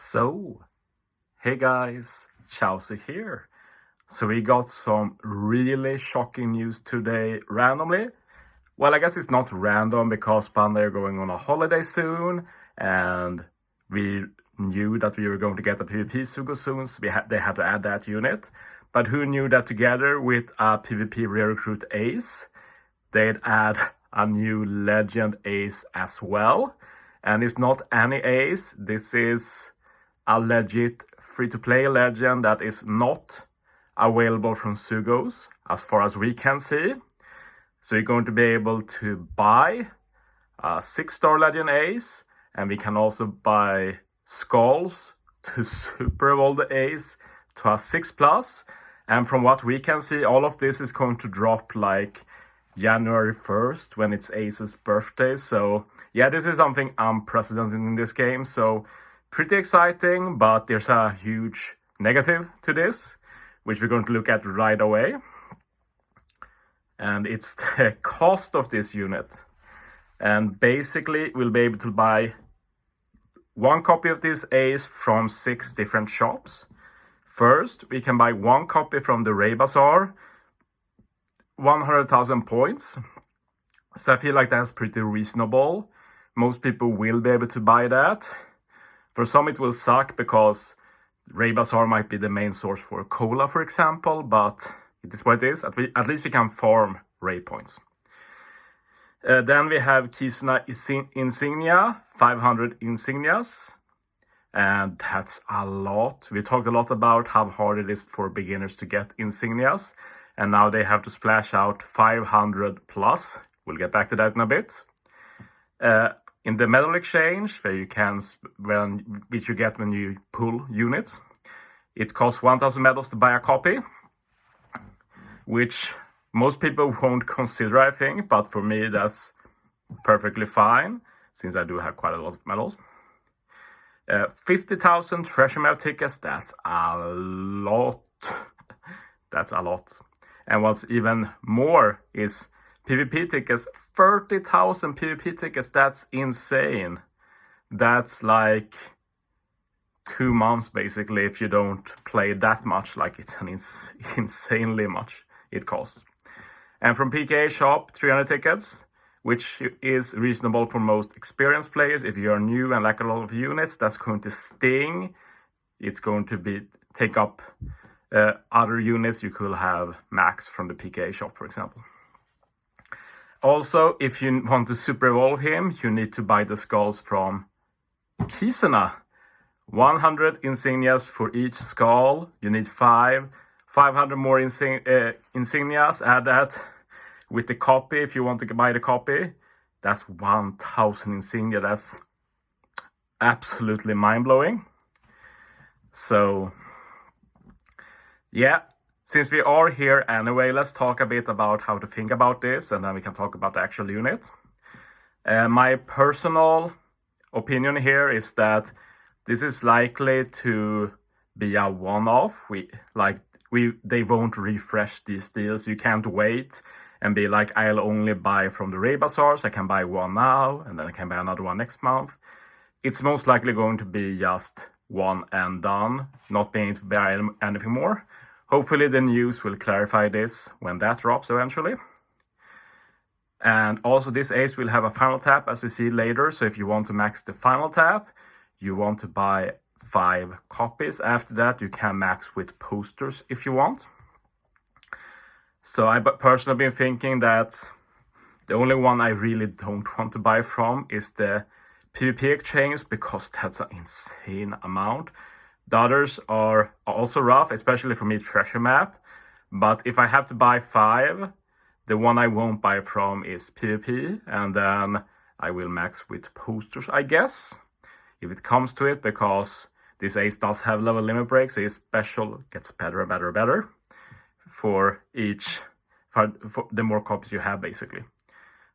So, hey guys, Chauzu here. So we got some really shocking news today randomly. Well, I guess it's not random because Bandai are going on a holiday soon, and we knew that we were going to get a PvP Sugo soon, so they had to add that unit. But who knew that together with a PvP Rare Recruit Ace, they'd add a new Legend Ace as well. And it's not any Ace, this is a legit free-to-play legend that is not available from Sugos, as far as we can see. So you're going to be able to buy a 6-star Legend Ace, and we can also buy Skulls to super evolve the Ace to a 6+. And from what we can see, all of this is going to drop like January 1st when it's Ace's birthday. So yeah, this is something unprecedented in this game. So pretty exciting, but there's a huge negative to this, which we're going to look at right away. And it's the cost of this unit. And basically, we'll be able to buy one copy of this Ace from 6 different shops. First, we can buy one copy from the Ray Bazaar, 100,000 points. So I feel like that's pretty reasonable. Most people will be able to buy that. For some, it will suck because Ray Bazaar might be the main source for cola, for example, but it is what it is. At least we can farm Ray points. Then we have Kisuna Insignia, 500 Insignias, and that's a lot. We talked a lot about how hard it is for beginners to get Insignias, and now they have to splash out 500 plus. We'll get back to that in a bit. In the medal exchange, where you can, which you get when you pull units, it costs 1,000 medals to buy a copy, which most people won't consider, I think, but for me that's perfectly fine, since I do have quite a lot of medals. 50,000 treasure map tickets, that's a lot. That's a lot. And what's even more is PvP tickets, 30,000 PvP tickets, that's insane. That's like 2 months basically if you don't play that much, like it's an insanely much it costs. And from PKA shop, 300 tickets, which is reasonable for most experienced players. If you're new and like a lot of units, that's going to sting. It's going to take up other units you could have max from the PKA shop, for example. Also, if you want to super evolve him, you need to buy the skulls from Kisuna. 100 insignias for each skull. You need 500 more insignias. Add that with the copy if you want to buy the copy. That's 1,000 insignia. That's absolutely mind-blowing. So yeah, since we are here anyway, let's talk a bit about how to think about this, and then we can talk about the actual unit. My personal opinion here is that this is likely to be a one-off. They won't refresh these deals. You can't wait and be like, I'll only buy from the Ray Bazaars. I can buy one now, and then I can buy another one next month. It's most likely going to be just one and done, not being able to buy anything more. Hopefully the news will clarify this when that drops eventually. And also this Ace will have a final tap, as we see later. So if you want to max the final tap, you want to buy 5 copies. After that, you can max with posters if you want. So I personally been thinking that the only one I really don't want to buy from is the PvP exchange, because that's an insane amount. The others are also rough, especially for me, treasure map. But if I have to buy 5, the one I won't buy from is PvP, and then I will max with posters, I guess, if it comes to it, because this Ace does have level limit break, so his special gets better and better and better for the more copies you have, basically.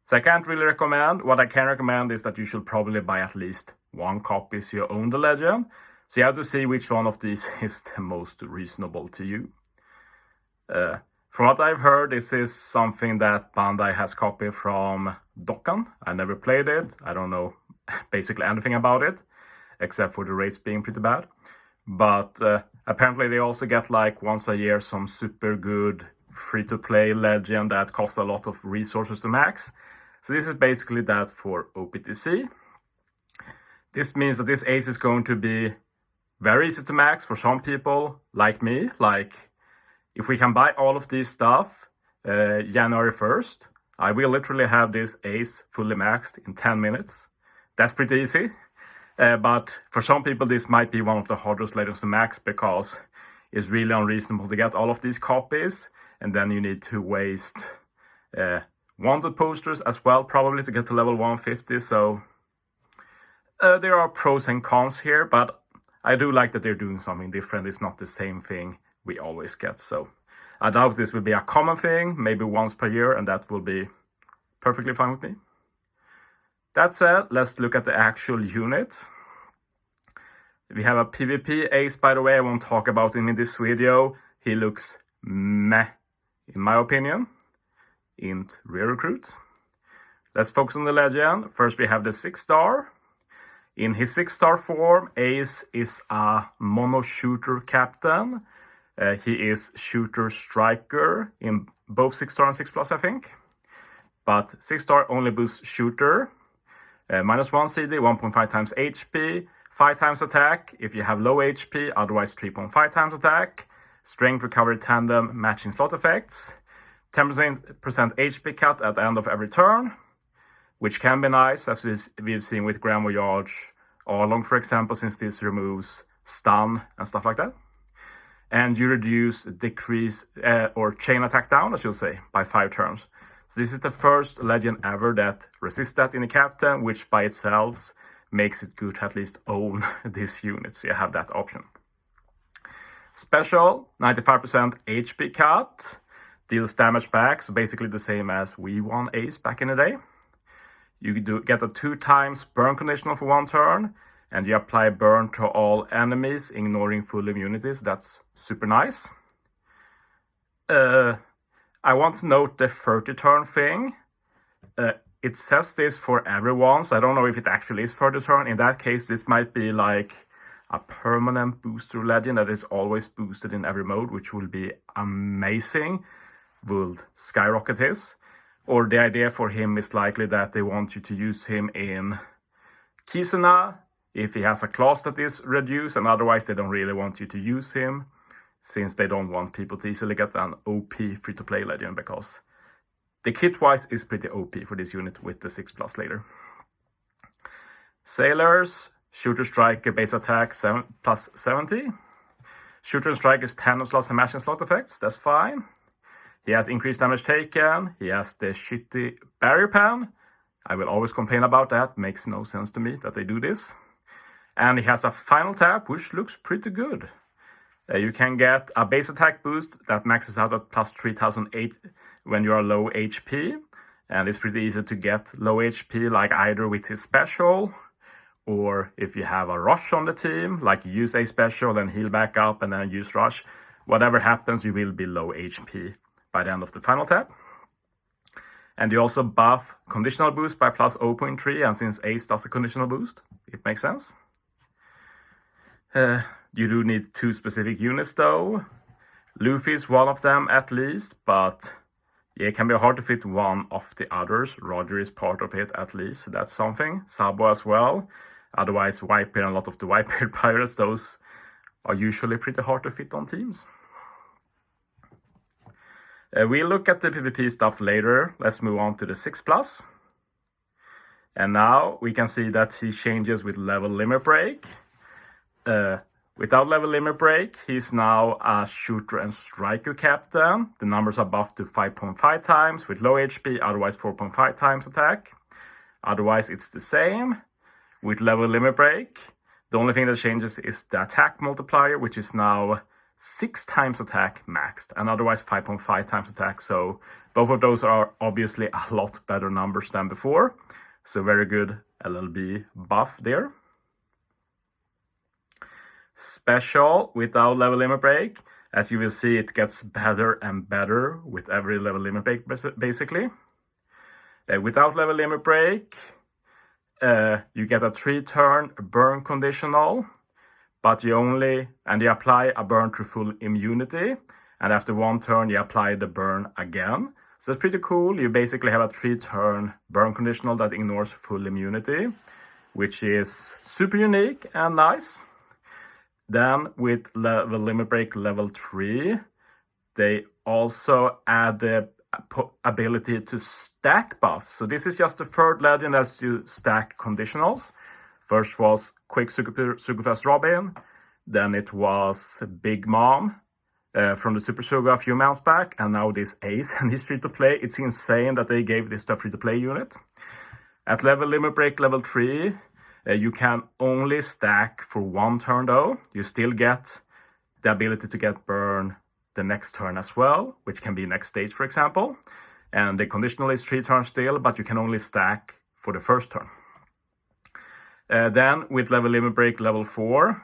So I can't really recommend. What I can recommend is that you should probably buy at least 1 copy so you own the legend. So you have to see which one of these is the most reasonable to you. From what I've heard, this is something that Bandai has copied from Dokkan. I never played it. I don't know basically anything about it. except for the rates being pretty bad. But apparently they also get like once a year some super good free-to-play legend that costs a lot of resources to max. So this is basically that for OPTC. This means that this ace is going to be very easy to max for some people like me. Like if we can buy all of this stuff January 1st, I will literally have this ace fully maxed in 10 minutes. That's pretty easy. But for some people, this might be one of the hardest legends to max because it's really unreasonable to get all of these copies. And then you need to waste wanted posters as well, probably to get to level 150. So there are pros and cons here, but I do like that they're doing something different. It's not the same thing we always get. So I doubt this will be a common thing, maybe once per year, and that will be perfectly fine with me. That said, let's look at the actual unit. We have a PvP ace, by the way. I won't talk about him in this video. He looks meh, in my opinion. Int rear recruit. Let's focus on the legend. First, we have the 6-star. In his 6-star form, Ace is a mono shooter captain. He is shooter striker in both 6-star and 6+, I think. But 6-star only boosts shooter. -1 CD, 1.5 times HP, 5 times attack if you have low HP, otherwise 3.5 times attack. Strength, recovery, tandem, matching slot effects. 10% HP cut at the end of every turn, which can be nice, as we've seen with Grand Voyage Arlong, for example, since this removes stun and stuff like that. And you reduce, decrease, or chain attack down, I should say, by 5 turns. So this is the first legend ever that resists that in a captain, which by itself makes it good to at least own this unit, so you have that option. Special, 95% HP cut, deals damage back, so basically the same as V1 Ace back in the day. You do get a 2 times burn conditional for 1 turn, and you apply burn to all enemies, ignoring full immunities. That's super nice. I want to note the 30 turn thing. It says this for everyone, so I don't know if it actually is 30 turn. In that case, this might be like a permanent booster legend that is always boosted in every mode, which will be amazing. Will skyrocket his. Or the idea for him is likely that they want you to use him in Kizuna if he has a class that is reduced, and otherwise they don't really want you to use him, since they don't want people to easily get an OP free-to-play legend, because the kit-wise is pretty OP for this unit with the 6+ later. Sailors, shooter striker base attack plus 70. Shooter and strike is 10 slots and matching slot effects, that's fine. He has increased damage taken, he has the shitty barrier pan. I will always complain about that, makes no sense to me that they do this. And he has a final tap, which looks pretty good. You can get a base attack boost that maxes out at plus 3008 when you are low HP. And it's pretty easy to get low HP, like either with his special, or if you have a rush on the team, like use a special and heal back up and then use rush. Whatever happens, you will be low HP by the end of the final tap. And you also buff conditional boost by plus 0.3, and since Ace does a conditional boost, it makes sense. You do need 2 specific units though. Luffy is one of them at least, but yeah, it can be hard to fit one of the others. Roger is part of it at least, so that's something. Sabo as well. Otherwise, Whitebeard and a lot of the Whitebeard pirates, those are usually pretty hard to fit on teams. We'll look at the PvP stuff later. Let's move on to the 6+. And now we can see that he changes with level limit break. Without level limit break, he's now a shooter and striker captain. The numbers are buffed to 5.5 times with low HP, otherwise 4.5 times attack. Otherwise, it's the same. With level limit break, the only thing that changes is the attack multiplier, which is now 6 times attack maxed, and otherwise 5.5 times attack. So both of those are obviously a lot better numbers than before. So very good LLB buff there. Special without level limit break. As you will see, it gets better and better with every level limit break, basically. Without level limit break, you get a 3-turn burn conditional, but you apply a burn to full immunity, and after 1 turn you apply the burn again. So it's pretty cool. You basically have a 3-turn burn conditional that ignores full immunity, which is super unique and nice. Then with level limit break level 3, they also add the ability to stack buffs. So this is just the third legend as you stack conditionals. First was Quick Super Fast Robin, then it was Big Mom from the Super Suga a few months back, and now this Ace, and he's free to play. It's insane that they gave this to a free to play unit. At level limit break level 3, you can only stack for 1 turn though. You still get the ability to get burn the next turn as well, which can be next stage, for example. And the conditional is 3 turns still, but you can only stack for the first turn. Then with level limit break level 4,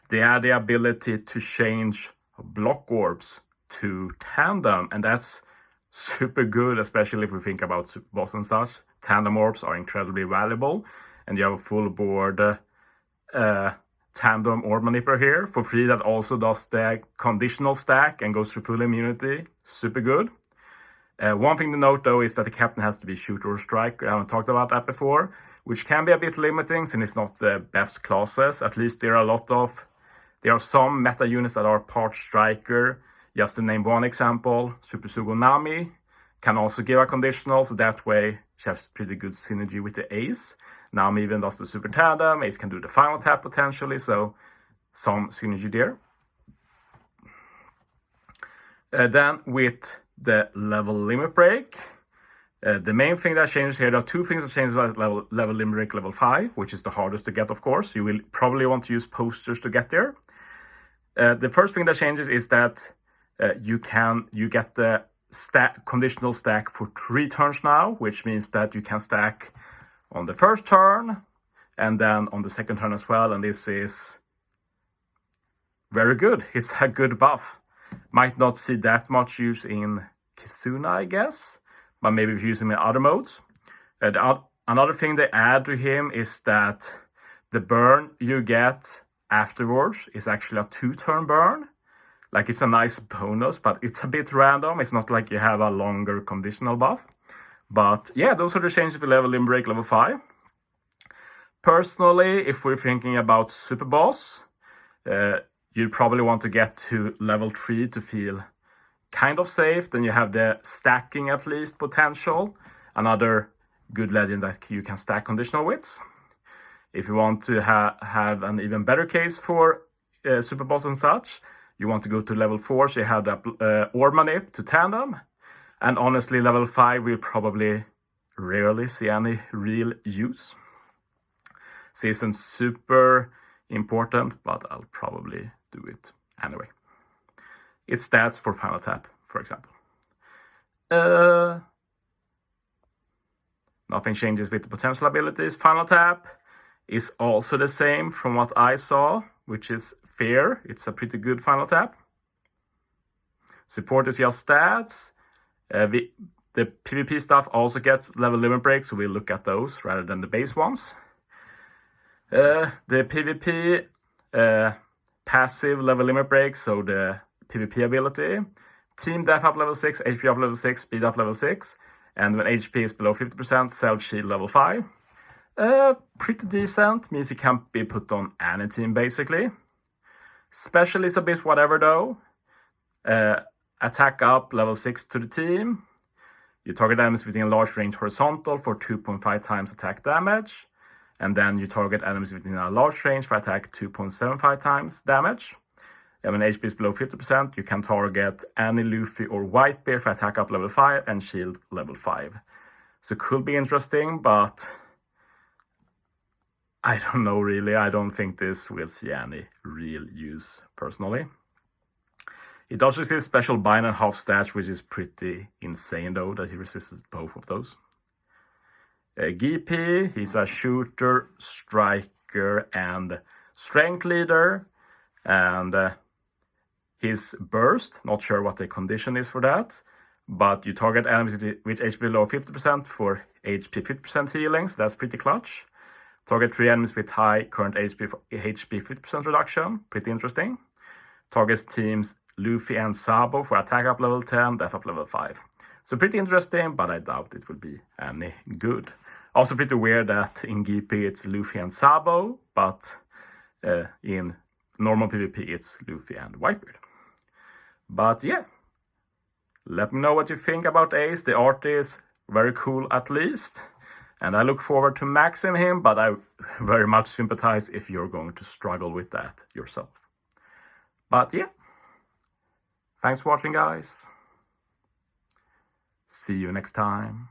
they add the ability to change block orbs to tandem, and that's super good, especially if we think about super boss and such. Tandem orbs are incredibly valuable, and you have a full board tandem orb manipulator here for free that also does the conditional stack and goes through full immunity. Super good. One thing to note though is that the captain has to be shooter or striker. I haven't talked about that before, which can be a bit limiting since it's not the best classes. At least there are some meta units that are part striker. Just to name one example, Super Sugo Nami can also give a conditional, so that way she has pretty good synergy with the Ace. Nami even does the super tandem, Ace can do the final tap potentially, so some synergy there. Then with the level limit break, the main thing that changes here, there are 2 things that change at level limit break level 5, which is the hardest to get, of course. You will probably want to use posters to get there. The first thing that changes is that you get the conditional stack for 3 turns now, which means that you can stack on the first turn and then on the second turn as well, and this is very good. It's a good buff. Might not see that much use in Kizuna, I guess, but maybe if you use him in other modes. Another thing they add to him is that the burn you get afterwards is actually a 2-turn burn. Like, it's a nice bonus, but it's a bit random. It's not like you have a longer conditional buff. But yeah, those are the changes for level limit break level 5. Personally, if we're thinking about Super Boss, you'd probably want to get to level 3 to feel kind of safe. Then you have the stacking at least potential. Another good legend that you can stack conditional with. If you want to have an even better case for Super Boss and such, you want to go to level 4, so you have the orb manip to tandem. And honestly, level 5 will probably rarely see any real use. So it isn't super important, but I'll probably do it anyway. It stats for final tap, for example. Nothing changes with the potential abilities. Final tap is also the same from what I saw, which is fair. It's a pretty good final tap. Support is just stats. The PvP stuff also gets level limit break, so we'll look at those rather than the base ones. The PvP passive level limit break, so the PvP ability. Team def up level 6, HP up level 6, speed up level 6, and when HP is below 50%, self-shield level 5. Pretty decent, means it can't be put on any team basically. Special is a bit whatever though. Attack up level 6 to the team. You target enemies within a large range horizontal for 2.5 times attack damage. And then you target enemies within a large range for attack 2.75 times damage. And when HP is below 50%, you can target any Luffy or Whitebeard for attack up level 5 and shield level 5. So could be interesting, but I don't know really. I don't think this will see any real use personally. It also resists special bind and half stats, which is pretty insane though, that he resists both of those. GP, he's a shooter, striker, and strength leader. And his burst, not sure what the condition is for that, but you target enemies with HP below 50% for HP 50% healing, so that's pretty clutch. Target 3 enemies with high current HP 50% reduction, pretty interesting. Targets teams Luffy and Sabo for attack up level 10, def up level 5. So pretty interesting, but I doubt it will be any good. Also pretty weird that in GP it's Luffy and Sabo, but in normal PvP it's Luffy and Whitebeard. But yeah, let me know what you think about Ace. The art is very cool at least. And I look forward to maxing him, but I very much sympathize if you're going to struggle with that yourself. But yeah, thanks for watching, guys. See you next time.